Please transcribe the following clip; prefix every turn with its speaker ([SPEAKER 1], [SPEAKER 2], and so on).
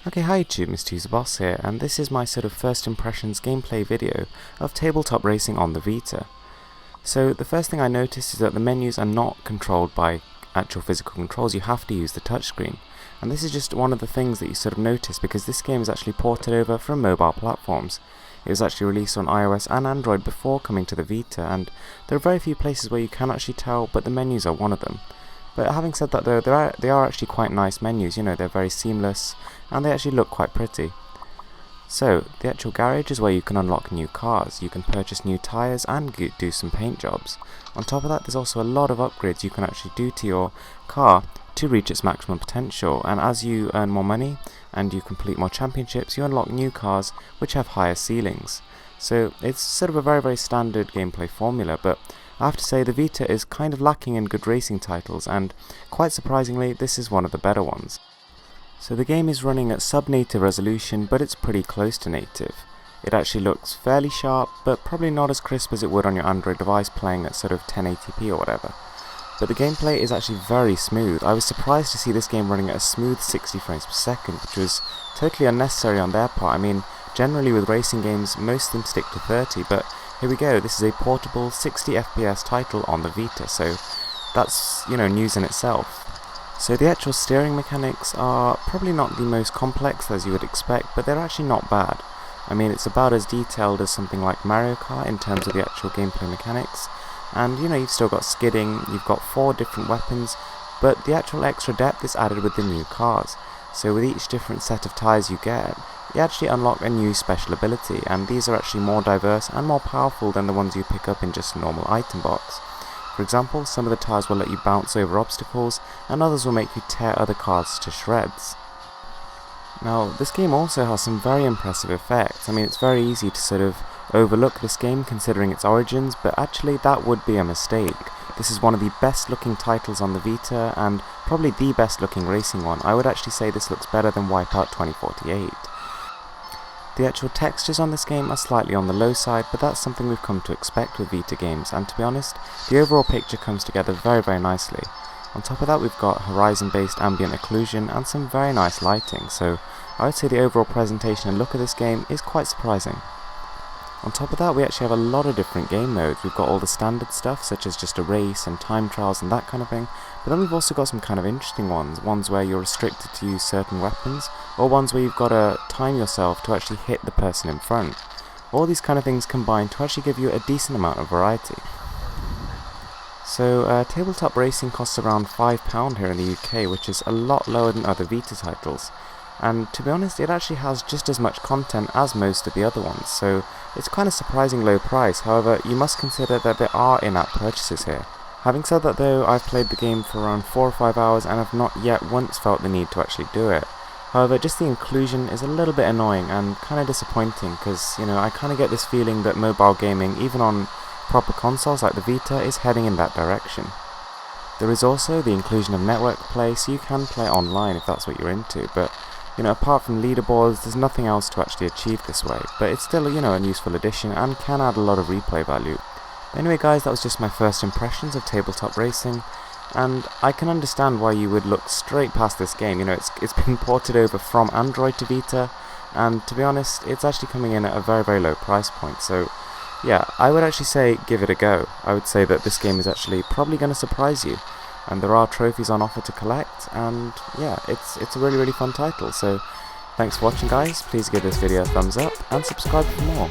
[SPEAKER 1] Okay, hi YouTube, Mr. Boss here, and this is my sort of first impressions gameplay video of tabletop racing on the Vita. So the first thing I noticed is that the menus are not controlled by actual physical controls, you have to use the touchscreen. And this is just one of the things that you sort of notice because this game is actually ported over from mobile platforms. It was actually released on iOS and Android before coming to the Vita, and there are very few places where you can actually tell, but the menus are one of them. But having said that though, they are actually quite nice menus, you know, they're very seamless, and they actually look quite pretty. So, the actual garage is where you can unlock new cars, you can purchase new tyres and do some paint jobs. On top of that, there's also a lot of upgrades you can actually do to your car to reach its maximum potential, and as you earn more money and you complete more championships, you unlock new cars which have higher ceilings. So it's sort of a very standard gameplay formula, but I have to say the Vita is kind of lacking in good racing titles, and quite surprisingly this is one of the better ones. So the game is running at sub-native resolution, but it's pretty close to native. It actually looks fairly sharp, but probably not as crisp as it would on your Android device playing at sort of 1080p or whatever. But the gameplay is actually very smooth. I was surprised to see this game running at a smooth 60 frames per second, which was totally unnecessary on their part. I mean, generally with racing games, most of them stick to 30, but here we go, this is a portable 60 FPS title on the Vita, so that's, you know, news in itself. So the actual steering mechanics are probably not the most complex as you would expect, but they're actually not bad. I mean, it's about as detailed as something like Mario Kart in terms of the actual gameplay mechanics, and you know, you've still got skidding, you've got 4 different weapons, but the actual extra depth is added with the new cars. So with each different set of tyres you get, you actually unlock a new special ability, and these are actually more diverse and more powerful than the ones you pick up in just a normal item box. For example, some of the tyres will let you bounce over obstacles, and others will make you tear other cars to shreds. Now, this game also has some very impressive effects. I mean, it's very easy to sort of overlook this game considering its origins, but actually that would be a mistake. This is one of the best looking titles on the Vita, and probably the best looking racing one. I would actually say this looks better than Wipeout 2048. The actual textures on this game are slightly on the low side, but that's something we've come to expect with Vita games, and to be honest, the overall picture comes together very nicely. On top of that, we've got horizon-based ambient occlusion and some very nice lighting, so I would say the overall presentation and look of this game is quite surprising. On top of that, we actually have a lot of different game modes. We've got all the standard stuff, such as just a race and time trials and that kind of thing, but then we've also got some kind of interesting ones where you're restricted to use certain weapons, or ones where you've got to time yourself to actually hit the person in front. All these kind of things combine to actually give you a decent amount of variety. So, tabletop racing costs around £5 here in the UK, which is a lot lower than other Vita titles. And to be honest, it actually has just as much content as most of the other ones, so it's kind of surprising low price. However, you must consider that there are in-app purchases here. Having said that though, I've played the game for around 4 or 5 hours and have not yet once felt the need to actually do it. However, just the inclusion is a little bit annoying and kind of disappointing because, you know, I kind of get this feeling that mobile gaming, even on proper consoles like the Vita, is heading in that direction. There is also the inclusion of network play, so you can play online if that's what you're into, but you know, apart from leaderboards, there's nothing else to actually achieve this way, but it's still, you know, a useful addition and can add a lot of replay value. Anyway guys, that was just my first impressions of tabletop racing, and I can understand why you would look straight past this game. You know, it's been ported over from Android to Vita, and to be honest, it's actually coming in at a very low price point, so yeah, I would actually say give it a go. I would say that this game is actually probably going to surprise you. And there are trophies on offer to collect, and yeah, it's a really fun title. So thanks for watching guys, please give this video a thumbs up and subscribe for more.